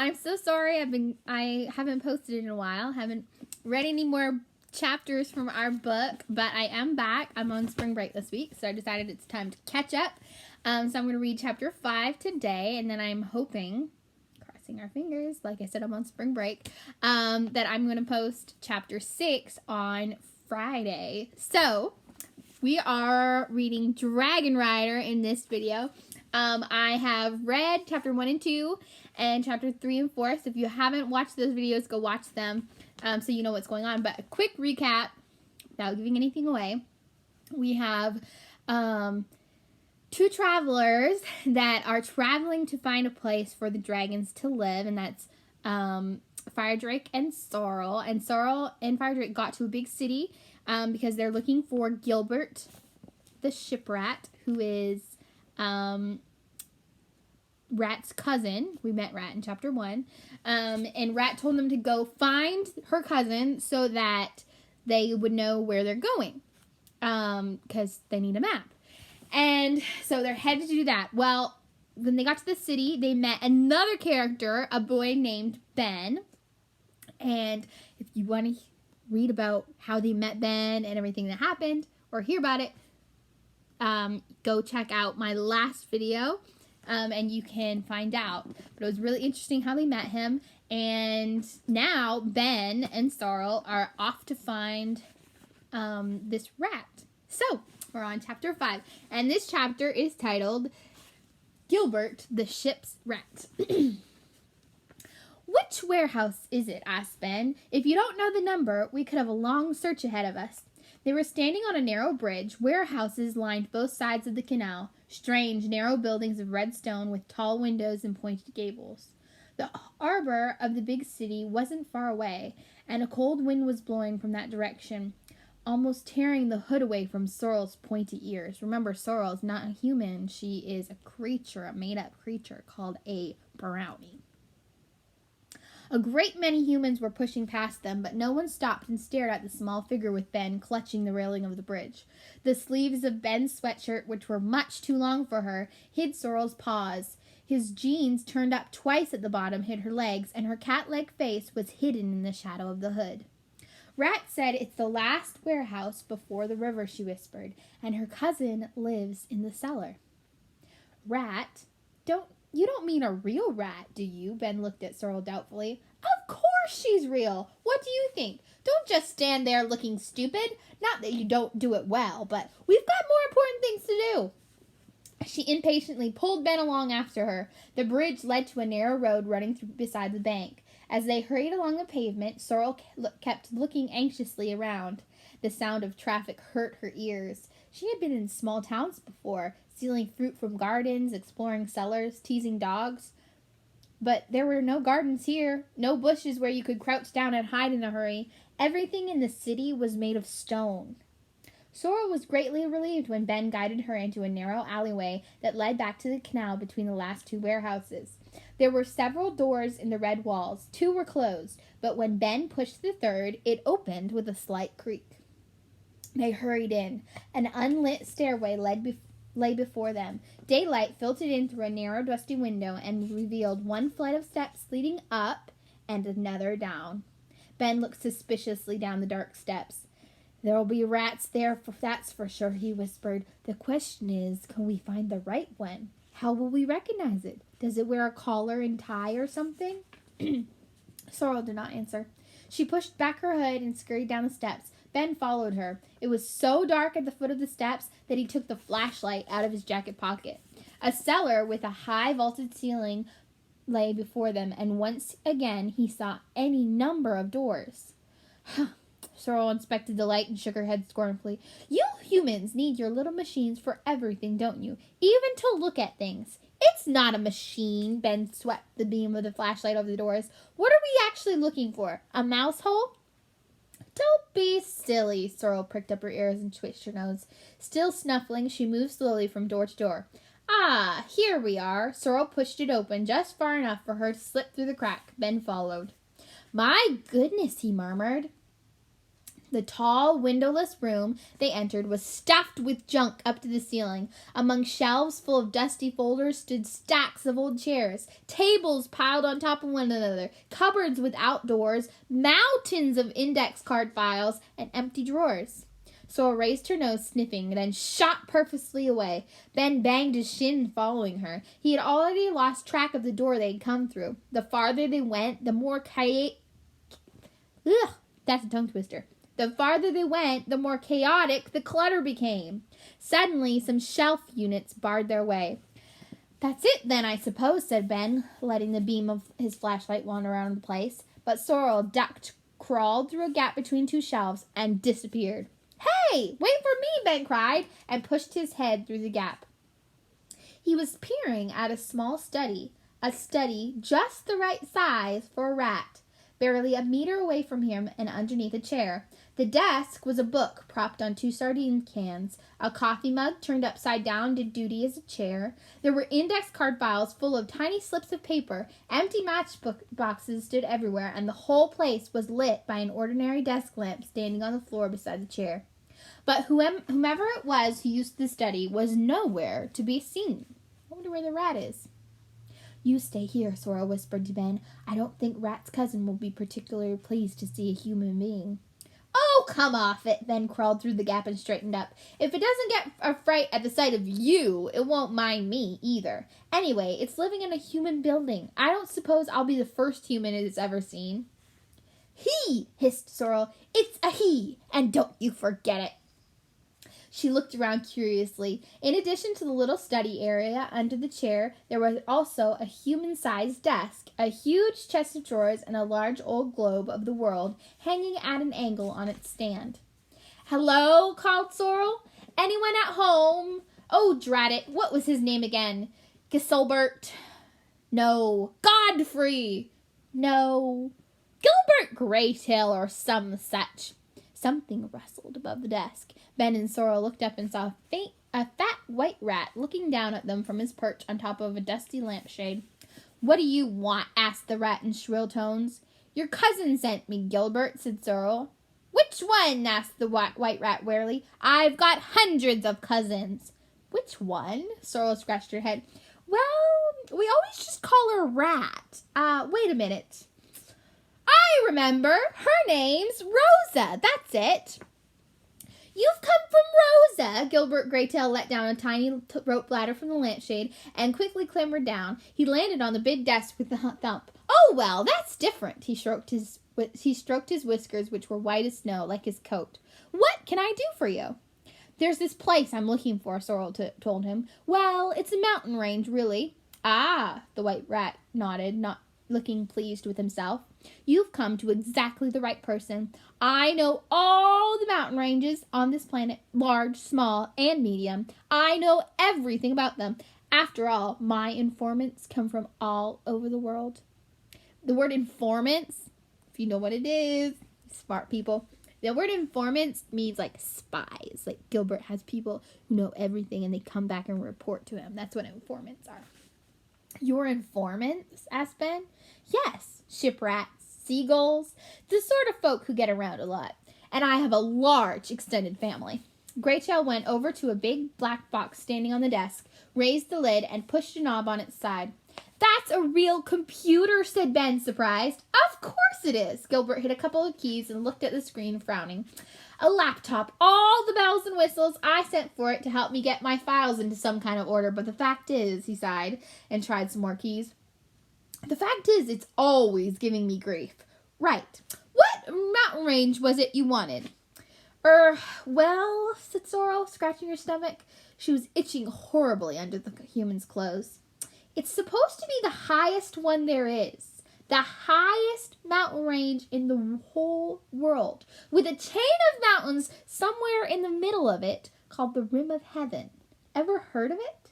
I'm so sorry. I haven't posted in a while. Haven't read any more chapters from our book, but I am back. I'm on spring break this week, so I decided it's time to catch up. So I'm going to read chapter 5 today, and then I'm hoping, crossing our fingers, like I said, I'm on spring break, that I'm going to post chapter 6 on Friday. So we are reading Dragon Rider in this video. I have read chapter 1 and 2 and chapter 3 and 4. So if you haven't watched those videos, go watch them so you know what's going on. But a quick recap, without giving anything away, we have 2 travelers that are traveling to find a place for the dragons to live, and that's Firedrake and Sorrel. And Sorrel and Firedrake got to a big city because they're looking for Gilbert, the ship rat, who is Rat's cousin. We met Rat in chapter 1. And Rat told them to go find her cousin so that they would know where they're going. Because they need a map. And so they're headed to do that. Well, when they got to the city, they met another character, a boy named Ben. And if you want to read about how they met Ben and everything that happened, or hear about it, go check out my last video, and you can find out. But it was really interesting how they met him, and now Ben and Sorrel are off to find this rat. So, we're on chapter 5, and this chapter is titled Gilbert, the Ship's Rat. Which warehouse is it? Asked Ben. If you don't know the number, we could have a long search ahead of us. They were standing on a narrow bridge. Warehouses lined both sides of the canal, strange, narrow buildings of red stone with tall windows and pointed gables. The harbor of the big city wasn't far away, and a cold wind was blowing from that direction, almost tearing the hood away from Sorrel's pointy ears. Remember, Sorrel is not a human. She is a creature, a made-up creature called a brownie. A great many humans were pushing past them, but no one stopped and stared at the small figure with Ben clutching the railing of the bridge. The sleeves of Ben's sweatshirt, which were much too long for her, hid Sorrel's paws. His jeans, turned up twice at the bottom, hid her legs, and her cat-like face was hidden in the shadow of the hood. Rat said, "It's the last warehouse before the river," she whispered, "and her cousin lives in the cellar." Rat? You don't mean a real rat, do you? Ben looked at Sorrel doubtfully. Of course she's real. What do you think? Don't just stand there looking stupid. Not that you don't do it well, but we've got more important things to do. She impatiently pulled Ben along after her. The bridge led to a narrow road running through beside the bank. As they hurried along the pavement, Sorrel kept looking anxiously around. The sound of traffic hurt her ears. She had been in small towns before, stealing fruit from gardens, exploring cellars, teasing dogs. But there were no gardens here, no bushes where you could crouch down and hide in a hurry. Everything in the city was made of stone. Sorrel was greatly relieved when Ben guided her into a narrow alleyway that led back to the canal between the last 2 warehouses. There were several doors in the red walls. 2 were closed, but when Ben pushed the 3rd, it opened with a slight creak. They hurried in. An unlit stairway lay before them. Daylight filtered in through a narrow, dusty window and revealed 1 flight of steps leading up and another down. Ben looked suspiciously down the dark steps. "There'll be rats there, that's for sure," he whispered. "The question is, can we find the right one? How will we recognize it? Does it wear a collar and tie or something?" Sorrel did not answer. She pushed back her hood and scurried down the steps. Ben followed her. It was so dark at the foot of the steps that he took the flashlight out of his jacket pocket. A cellar with a high vaulted ceiling lay before them, and once again he saw any number of doors. Sorrel inspected the light and shook her head scornfully. "You humans need your little machines for everything, don't you? Even to look at things." "It's not a machine." Ben swept the beam of the flashlight over the doors. "What are we actually looking for? A mouse hole?" "Don't be silly." Sorrel pricked up her ears and twitched her nose. Still snuffling, she moved slowly from door to door. "Ah, here we are." Sorrel pushed it open just far enough for her to slip through the crack. Ben followed. "My goodness," he murmured. The tall, windowless room they entered was stuffed with junk up to the ceiling. Among shelves full of dusty folders stood stacks of old chairs, tables piled on top of one another, cupboards with outdoors, mountains of index card files, and empty drawers. Sorrel raised her nose, sniffing, then shot purposely away. Ben banged his shin, following her. He had already lost track of the door they had come through. The farther they went, the more that's a tongue twister. The farther they went, the more chaotic the clutter became. Suddenly, some shelf units barred their way. "That's it, then, I suppose," said Ben, letting the beam of his flashlight wander around the place. But Sorrel ducked, crawled through a gap between two shelves, and disappeared. "Hey, wait for me!" Ben cried, and pushed his head through the gap. He was peering at a small study, a study just the right size for a rat, barely a meter away from him and underneath a chair. The desk was a book propped on two sardine cans. A coffee mug turned upside down did duty as a chair. There were index card files full of tiny slips of paper. Empty matchbook boxes stood everywhere, and the whole place was lit by an ordinary desk lamp standing on the floor beside the chair. But whomever it was who used the study was nowhere to be seen. I wonder where the rat is. "You stay here," Sorrel whispered to Ben. "I don't think Rat's cousin will be particularly pleased to see a human being." "Oh, come off it!" Ben crawled through the gap and straightened up. "If it doesn't get a fright at the sight of you, it won't mind me either. Anyway, it's living in a human building. I don't suppose I'll be the first human it has ever seen." "He!" hissed Sorrel. "It's a he, and don't you forget it." She looked around curiously. In addition to the little study area under the chair, there was also a human-sized desk, a huge chest of drawers, and a large old globe of the world hanging at an angle on its stand. "Hello," called Sorrel. "Anyone at home? Oh, drat it, what was his name again? Giselbert? No. Godfrey? No. Gilbert Graytail or some such." Something rustled above the desk. Ben and Sorrel looked up and saw a fat white rat looking down at them from his perch on top of a dusty lampshade. "What do you want?" asked the rat in shrill tones. "Your cousin sent me, Gilbert," said Sorrel. "Which one?" asked the white rat wearily. "I've got hundreds of cousins." "Which one?" Sorrel scratched her head. "Well, we always just call her Rat. Wait a minute. I remember. Her name's Rosa. That's it." "You've come from Rosa." Gilbert Graytail let down a tiny rope ladder from the lampshade and quickly clambered down. He landed on the big desk with a thump. "Oh, well, that's different." He stroked his whiskers, which were white as snow, like his coat. "What can I do for you?" "There's this place I'm looking for," Sorrel told him. "Well, it's a mountain range, really." "Ah," the white rat nodded, not looking pleased with himself. "You've come to exactly the right person. I know all the mountain ranges on this planet, large, small, and medium. I know everything about them. After all, my informants come from all over the world." The word informants, if you know what it is, smart people, the word informants means like spies. Like Gilbert has people who know everything and they come back and report to him. That's what informants are. "Your informants?" asked Ben. "Yes, shiprats, seagulls, the sort of folk who get around a lot. And I have a large extended family." Graytail went over to a big black box standing on the desk, raised the lid, and pushed a knob on its side. "That's a real computer," said Ben, surprised. "Of course it is." Gilbert hit a couple of keys and looked at the screen, frowning. "A laptop, all the bells and whistles. I sent for it to help me get my files into some kind of order, but the fact is," he sighed and tried some more keys, "the fact is, it's always giving me grief." "Right. What mountain range was it you wanted?" Well," said Sorrel, scratching her stomach. She was itching horribly under the human's clothes. "It's supposed to be the highest one there is. The highest mountain range in the whole world, with a chain of mountains somewhere in the middle of it called the Rim of Heaven. Ever heard of it?"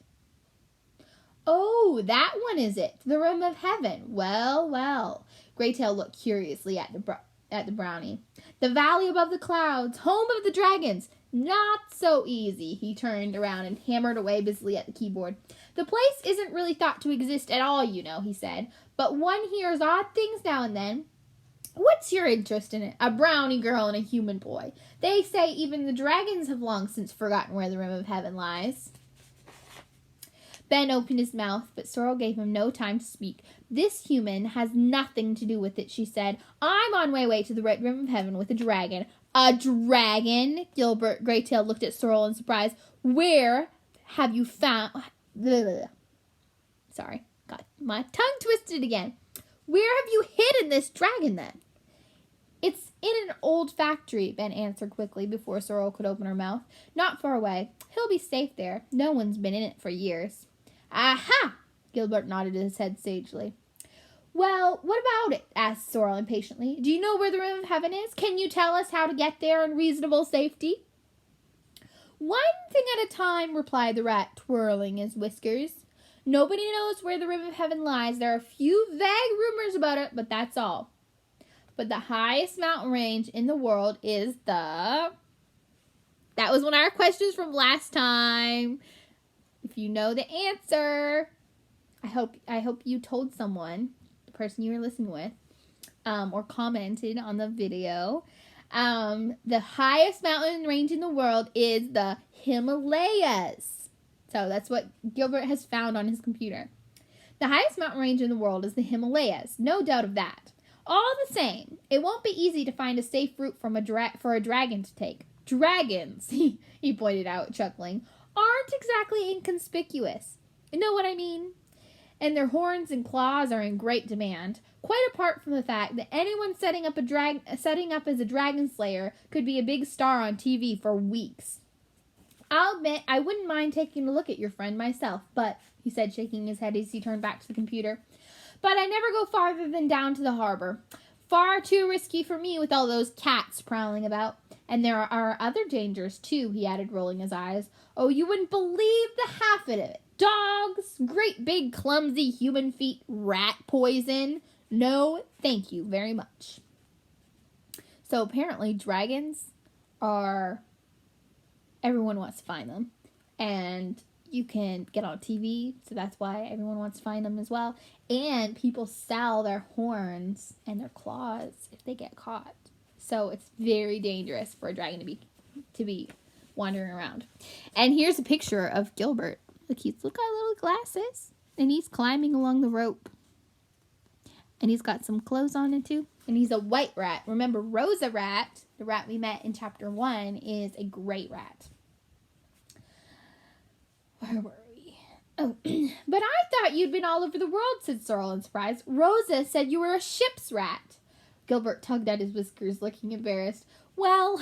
"Oh, that one is it, the Rim of Heaven. Well, well." Graytail looked curiously at the brownie. "The valley above the clouds, home of the dragons. Not so easy." He turned around and hammered away busily at the keyboard. "The place isn't really thought to exist at all, you know," he said, "but one hears odd things now and then. What's your interest in it? A brownie girl and a human boy. They say even the dragons have long since forgotten where the rim of heaven lies. Ben opened his mouth, but Sorrel gave him no time to speak. This human has nothing to do with it, she said. I'm on my way to the red rim of heaven with a dragon. A dragon? Gilbert Greytail looked at Sorrel in surprise. Where have you found... Sorry, got my tongue twisted again. Where have you hidden this dragon, then? It's in an old factory, Ben answered quickly before Sorrel could open her mouth. Not far away. He'll be safe there. No one's been in it for years. Aha! Gilbert nodded his head sagely. Well, what about it? Asked Sorrel impatiently. Do you know where the rim of heaven is? Can you tell us how to get there in reasonable safety? One thing at a time, replied the rat, twirling his whiskers. Nobody knows where the rim of heaven lies. There are a few vague rumors about it, but that's all. But the highest mountain range in the world is the... That was one of our questions from last time. If you know the answer, I hope you told someone, the person you were listening with, or commented on the video. The highest mountain range in the world is the Himalayas. So that's what Gilbert has found on his computer. The highest mountain range in the world is the Himalayas. No doubt of that. All the same, it won't be easy to find a safe route for a dragon to take. Dragons, he pointed out, chuckling, aren't exactly inconspicuous. You know what I mean? And their horns and claws are in great demand. Quite apart from the fact that anyone setting up as a dragon slayer could be a big star on TV for weeks. I'll admit I wouldn't mind taking a look at your friend myself, but, he said, shaking his head as he turned back to the computer, but I never go farther than down to the harbor. Far too risky for me with all those cats prowling about. And there are other dangers, too, he added, rolling his eyes. Oh, you wouldn't believe the half of it. Dogs, great big clumsy human feet, rat poison. No, thank you very much. So apparently dragons are... Everyone wants to find them. And you can get on TV, so that's why everyone wants to find them as well. And people sell their horns and their claws if they get caught. So it's very dangerous for a dragon to be wandering around. And here's a picture of Gilbert. Look, he's got little glasses. And he's climbing along the rope. And he's got some clothes on it too. And he's a white rat. Remember, Rosa Rat, the rat we met in chapter 1, is a gray rat. Where were we? Oh, but I thought you'd been all over the world, said Sorrel in surprise. Rosa said you were a ship's rat. Gilbert tugged at his whiskers, looking embarrassed. Well,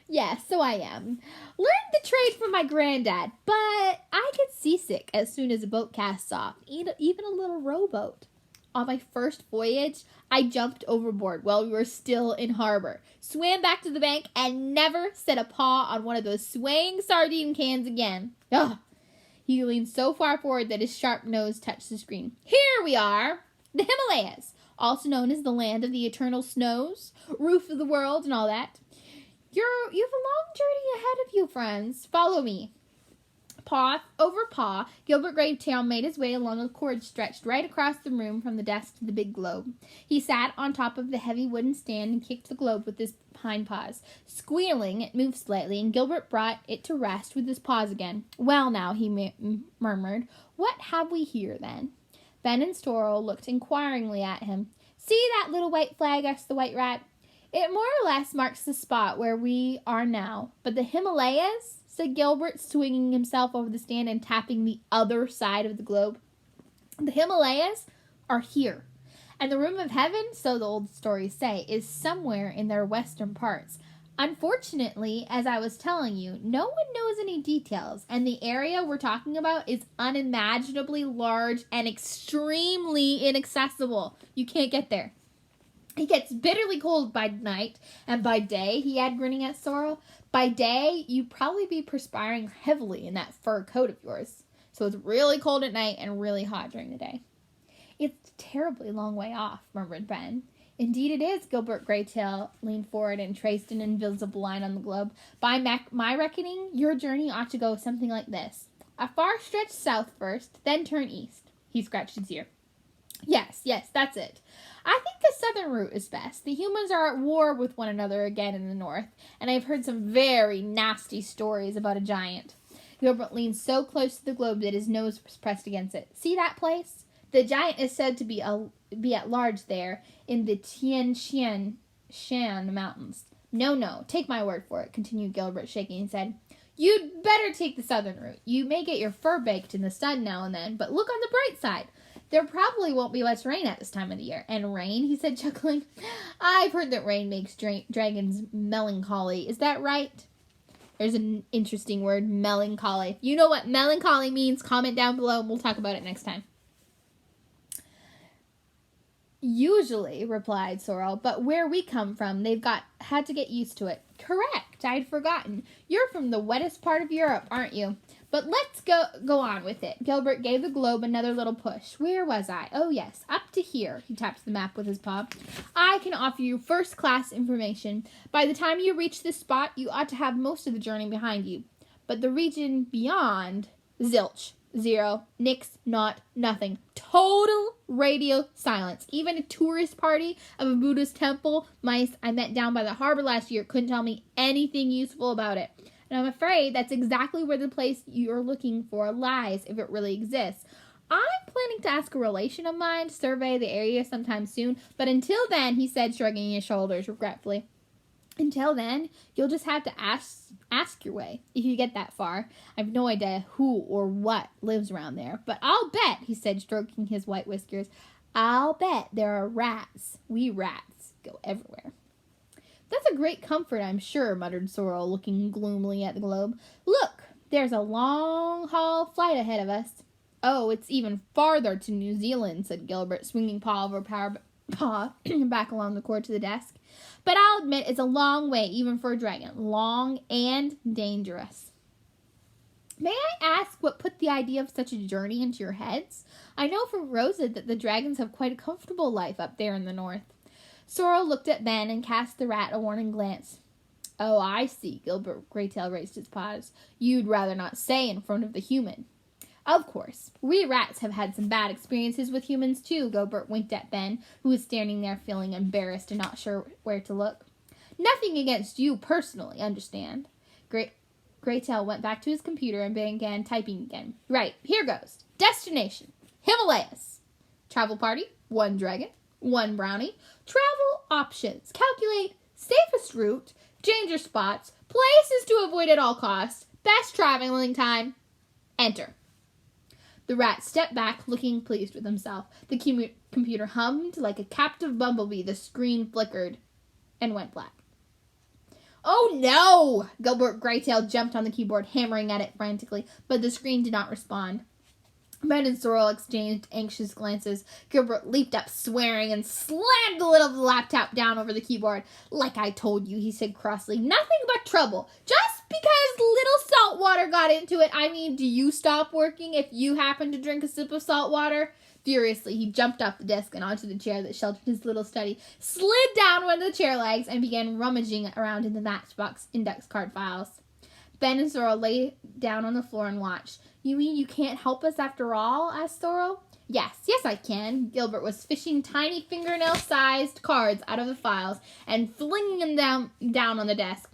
yes, so I am. Learned the trade from my granddad, but I get seasick as soon as a boat casts off, even a little rowboat. On my first voyage, I jumped overboard while we were still in harbor, swam back to the bank, and never set a paw on one of those swaying sardine cans again. Ugh! He leaned so far forward that his sharp nose touched the screen. Here we are, the Himalayas, also known as the land of the eternal snows, roof of the world, and all that. You have a long journey ahead of you, friends. Follow me. Paw over paw, Gilbert Greytail made his way along a cord stretched right across the room from the desk to the big globe. He sat on top of the heavy wooden stand and kicked the globe with his hind paws. Squealing, it moved slightly, and Gilbert brought it to rest with his paws again. Well, now, he murmured, what have we here, then? Ben and Sorrel looked inquiringly at him. See that little white flag? Asked the white rat. It more or less marks the spot where we are now. But the Himalayas? Said Gilbert, swinging himself over the stand and tapping the other side of the globe. The Himalayas are here. And the Rim of Heaven, so the old stories say, is somewhere in their western parts. Unfortunately, as I was telling you, no one knows any details, and the area we're talking about is unimaginably large and extremely inaccessible. You can't get there. It gets bitterly cold by night, and by day, he had, grinning at Sorrel, by day, you'd probably be perspiring heavily in that fur coat of yours. So it's really cold at night and really hot during the day. It's a terribly long way off, murmured Ben. Indeed it is, Gilbert Greytail leaned forward and traced an invisible line on the globe. By my reckoning, your journey ought to go something like this. A far stretch south first, then turn east. He scratched his ear. Yes, that's it. I think the southern route is best. The humans are at war with one another again in the north, and I've heard some very nasty stories about a giant. Gilbert leaned so close to the globe that his nose was pressed against it. See that place? The giant is said to be at large there in the Shan Mountains. No, take my word for it, continued Gilbert, shaking his head. You'd better take the southern route. You may get your fur baked in the sun now and then, but look on the bright side. There probably won't be much rain at this time of the year. And rain, he said, chuckling. I've heard that rain makes dragons melancholy. Is that right? There's an interesting word, melancholy. If you know what melancholy means, comment down below and we'll talk about it next time. Usually, replied Sorrel, but where we come from, they've had to get used to it. Correct, I'd forgotten. You're from the wettest part of Europe, aren't you? But let's go on with it. Gilbert gave the globe another little push. Where was I? Oh, yes, up to here. He taps the map with his paw. I can offer you first-class information. By the time you reach this spot, you ought to have most of the journey behind you. But the region beyond, zilch. Zero. Nix. Not. Nothing. Total radio silence. Even a tourist party of a Buddhist temple mice I met down by the harbor last year couldn't tell me anything useful about it. And I'm afraid that's exactly where the place you're looking for lies, if it really exists. I'm planning to ask a relation of mine to survey the area sometime soon, but until then, he said, shrugging his shoulders regretfully, until then, you'll just have to ask your way, if you get that far. I have no idea who or what lives around there, but I'll bet, he said, stroking his white whiskers, I'll bet there are rats. We rats go everywhere. That's a great comfort, I'm sure, muttered Sorrel, looking gloomily at the globe. Look, there's a long-haul flight ahead of us. Oh, it's even farther to New Zealand, said Gilbert, swinging paw over paw back along the cord to the desk. But I'll admit it's a long way, even for a dragon. Long and dangerous. May I ask what put the idea of such a journey into your heads? I know from Rosa that the dragons have quite a comfortable life up there in the north. Sorrel looked at Ben and cast the rat a warning glance. Oh, I see, Gilbert Greytail raised his paws. You'd rather not say in front of the human. Of course. We rats have had some bad experiences with humans, too, Gilbert winked at Ben, who was standing there feeling embarrassed and not sure where to look. Nothing against you personally, understand? Greytail went back to his computer and began typing again. Right, here goes. Destination, Himalayas. Travel party, 1 dragon, 1 brownie. Travel options, calculate safest route, danger spots, places to avoid at all costs, best traveling time, enter. The rat stepped back, looking pleased with himself. The computer hummed like a captive bumblebee. The screen flickered and went black. Oh no! Gilbert Greytail jumped on the keyboard, hammering at it frantically, but the screen did not respond. Ben and Sorrel exchanged anxious glances. Gilbert leaped up, swearing, and slammed the lid of the laptop down over the keyboard. Like I told you, he said crossly, nothing but trouble. Just because little salt water got into it. I mean, do you stop working if you happen to drink a sip of salt water? Furiously, he jumped off the desk and onto the chair that sheltered his little study, slid down one of the chair legs, and began rummaging around in the Matchbox index card files. Ben and Sorrel lay down on the floor and watched. You mean you can't help us after all? Asked Sorrel. Yes, I can. Gilbert was fishing tiny fingernail-sized cards out of the files and flinging them down on the desk.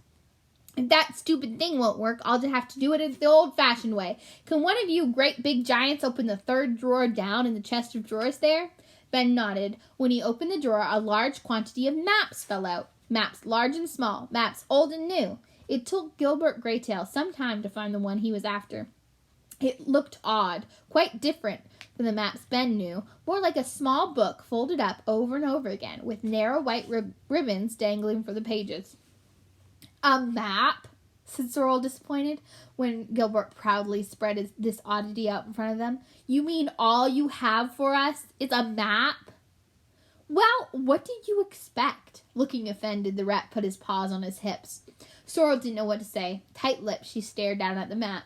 If that stupid thing won't work, I'll just have to do it the old-fashioned way. Can one of you great big giants open the 3rd drawer down in the chest of drawers there? Ben nodded. When he opened the drawer, a large quantity of maps fell out. Maps large and small, maps old and new. It took Gilbert Greytail some time to find the one he was after. It looked odd, quite different from the maps Ben knew, more like a small book folded up over and over again, with narrow white ribbons dangling from the pages. A map? Said Sorrel, disappointed, when Gilbert proudly spread this oddity out in front of them. You mean all you have for us is a map? Well, what did you expect? Looking offended, the rat put his paws on his hips. Sorrel didn't know what to say. Tight-lipped, she stared down at the map.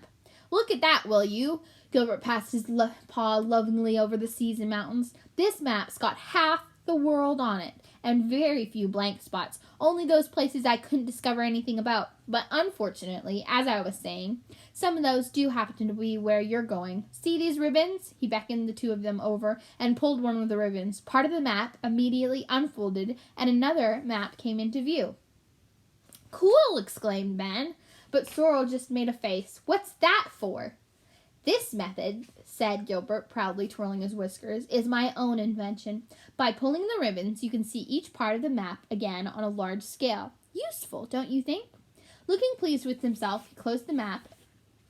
Look at that, will you? Gilbert passed his paw lovingly over the seas and mountains. This map's got half the world on it, and very few blank spots, only those places I couldn't discover anything about. But unfortunately, as I was saying, some of those do happen to be where you're going. See these ribbons?" He beckoned the two of them over and pulled one of the ribbons. Part of the map immediately unfolded, and another map came into view. "Cool!" exclaimed Ben, but Sorrel just made a face. "What's that for?" "This method," said Gilbert, proudly twirling his whiskers, "is my own invention. By pulling the ribbons, you can see each part of the map again on a large scale. Useful, don't you think?" Looking pleased with himself, he closed the map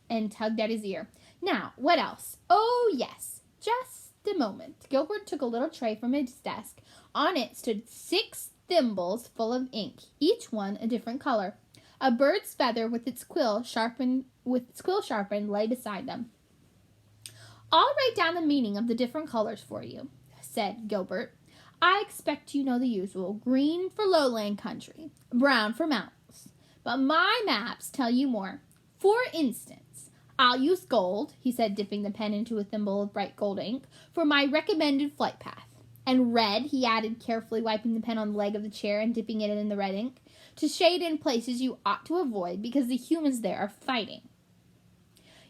and tugged at his ear. "Now, what else?" "Oh, yes, just a moment." Gilbert took a little tray from his desk. On it stood 6 thimbles full of ink, each one a different color. A bird's feather with its quill sharpened lay beside them. "I'll write down the meaning of the different colors for you," said Gilbert. "I expect you know the usual. Green for lowland country, brown for mountains. But my maps tell you more. For instance, I'll use gold," he said, dipping the pen into a thimble of bright gold ink, "for my recommended flight path. And red," he added, carefully wiping the pen on the leg of the chair and dipping it in the red ink, "to shade in places you ought to avoid because the humans there are fighting.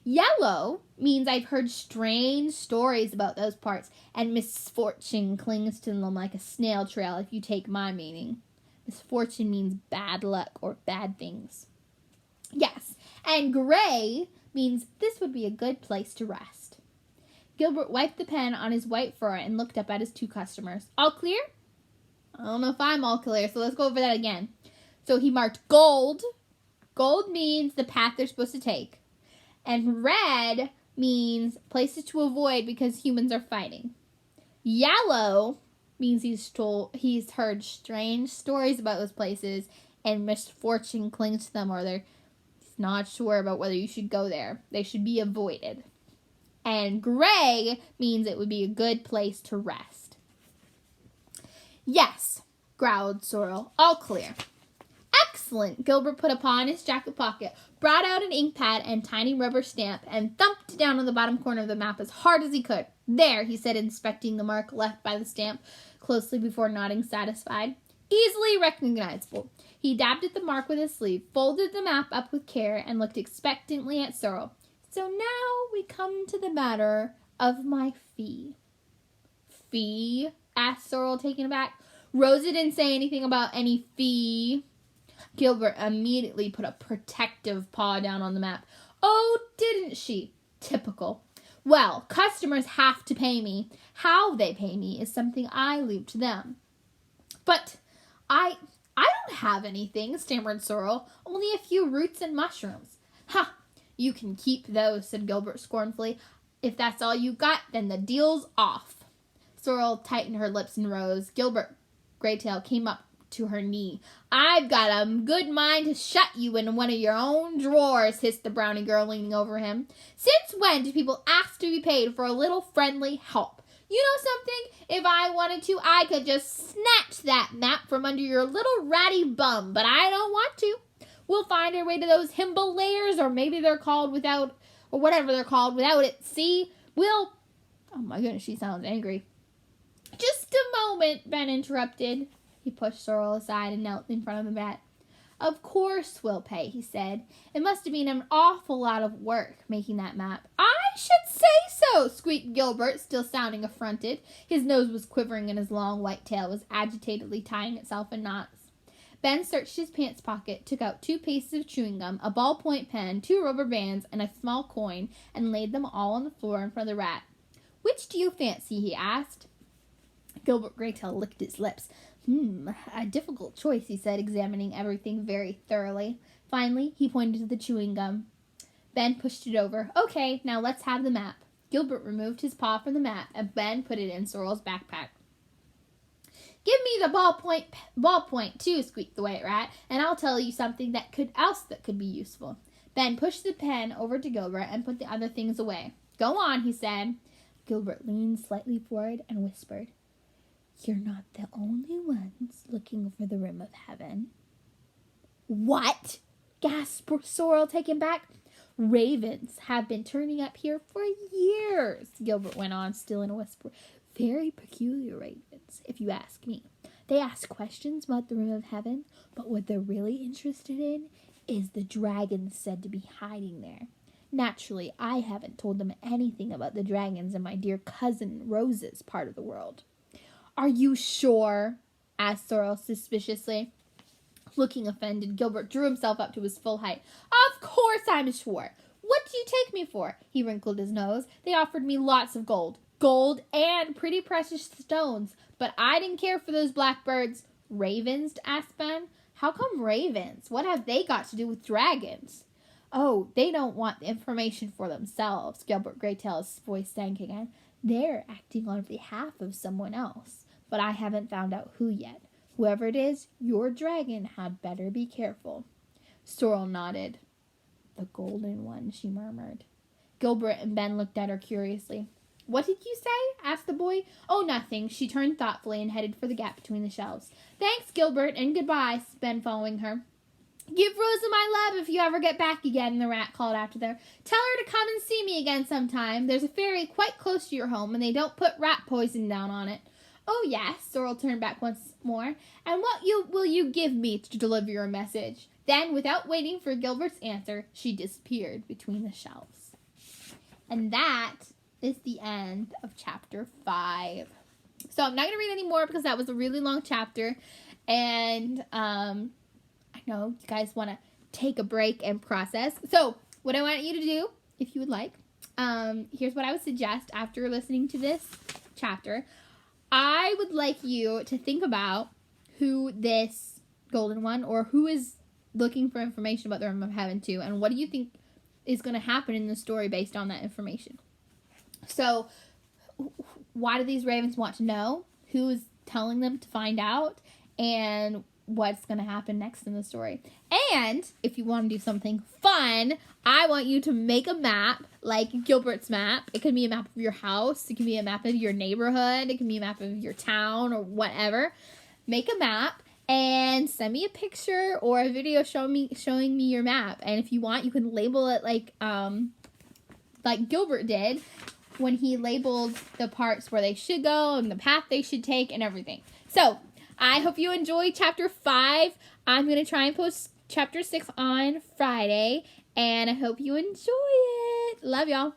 Yellow means I've heard strange stories about those parts, and misfortune clings to them like a snail trail, if you take my meaning." Misfortune means bad luck or bad things. "Yes, and gray means this would be a good place to rest." Gilbert wiped the pen on his white fur and looked up at his two customers. "All clear?" "I don't know if I'm all clear, so let's go over that again." So he marked gold. Gold means the path they're supposed to take. And red means places to avoid because humans are fighting. Yellow means he's heard strange stories about those places and misfortune clings to them, or they're not sure about whether you should go there. They should be avoided. And gray means it would be a good place to rest. "Yes," growled Sorrel. "All clear." "Excellent." Gilbert put upon his jacket pocket, brought out an ink pad and tiny rubber stamp, and thumped down on the bottom corner of the map as hard as he could. "There," he said, inspecting the mark left by the stamp closely before nodding satisfied. "Easily recognizable." He dabbed at the mark with his sleeve, folded the map up with care, and looked expectantly at Sorrel. "So now we come to the matter of my fee." "Fee?" asked Sorrel, taken aback. "Rosa didn't say anything about any fee." Gilbert immediately put a protective paw down on the map. "Oh, didn't she? Typical. Well, customers have to pay me. How they pay me is something I leave to them." "But I don't have anything," stammered Sorrel. "Only a few roots and mushrooms." "Ha! You can keep those," said Gilbert scornfully. "If that's all you got, then the deal's off." Sorrel tightened her lips and rose. Gilbert Graytail came up to her knee. "I've got a good mind to shut you in one of your own drawers," hissed the brownie girl, leaning over him. "Since when do people ask to be paid for a little friendly help? You know something? If I wanted to, I could just snatch that map from under your little ratty bum, but I don't want to. We'll find our way to those Himalayas, or maybe they're called without, or whatever they're called without it. See? We'll..." Oh my goodness, she sounds angry. "Just a moment," Ben interrupted. He pushed Sorrel aside and knelt in front of the mat. "Of course we'll pay," he said. "It must have been an awful lot of work making that map." "I should say so," squeaked Gilbert, still sounding affronted. His nose was quivering and his long white tail was agitatedly tying itself in knots. Ben searched his pants pocket, took out 2 pieces of chewing gum, a ballpoint pen, 2 rubber bands, and a small coin, and laid them all on the floor in front of the rat. "Which do you fancy?" he asked. Gilbert Graytail licked his lips. A difficult choice," he said, examining everything very thoroughly. Finally, he pointed to the chewing gum. Ben pushed it over. "Okay, now let's have the map." Gilbert removed his paw from the map, and Ben put it in Sorrel's backpack. "Give me the ballpoint too," squeaked the white rat, "and I'll tell you something that could be useful." Ben pushed the pen over to Gilbert and put the other things away. "Go on," he said. Gilbert leaned slightly forward and whispered, "You're not the only ones looking for the rim of heaven." "What?" gasped Sorrel, taken back. "Ravens have been turning up here for years," Gilbert went on, still in a whisper. "Very peculiar ravens. dragons, if you ask me. They ask questions about the room of heaven, but what they're really interested in is the dragons said to be hiding there. Naturally, I haven't told them anything about the dragons in my dear cousin Rose's part of the world. Are you sure? Asked Sorrel suspiciously. Looking offended, Gilbert drew himself up to his full height. Of course I'm sure. What do you take me for? He wrinkled his nose. They offered me lots of gold. Gold and pretty precious stones. But I didn't care for those blackbirds. Ravens? Asked Ben. How come ravens? What have they got to do with dragons? Oh, they don't want the information for themselves. Gilbert Greytail's voice sank again. They're acting on behalf of someone else. But I haven't found out who yet. Whoever it is, your dragon had better be careful. Sorrel nodded. The golden one, she murmured. Gilbert and Ben looked at her curiously. What did you say? Asked the boy. Oh, nothing. She turned thoughtfully and headed for the gap between the shelves. Thanks, Gilbert, and goodbye, Ben following her. Give Rosa my love if you ever get back again, the rat called after them. Tell her to come and see me again sometime. There's a ferry quite close to your home, and they don't put rat poison down on it. Oh, yes, Sorrel turned back once more. And what will you give me to deliver your message? Then, without waiting for Gilbert's answer, she disappeared between the shelves. And that is the end of chapter 5. So I'm not going to read any more because that was a really long chapter. And I know you guys want to take a break and process. So what I want you to do, if you would like, here's what I would suggest after listening to this chapter. I would like you to think about who this golden one or who is looking for information about the Room of Heaven to, and what do you think is going to happen in the story based on that information. So why do these ravens want to know? Who is telling them to find out? And what's going to happen next in the story? And if you want to do something fun, I want you to make a map like Gilbert's map. It can be a map of your house. It can be a map of your neighborhood. It can be a map of your town or whatever. Make a map and send me a picture or a video showing me your map. And if you want, you can label it like Gilbert did when he labeled the parts where they should go and the path they should take and everything. So I hope you enjoyed chapter 5. I'm going to try and post chapter 6 on Friday, and I hope you enjoy it. Love y'all.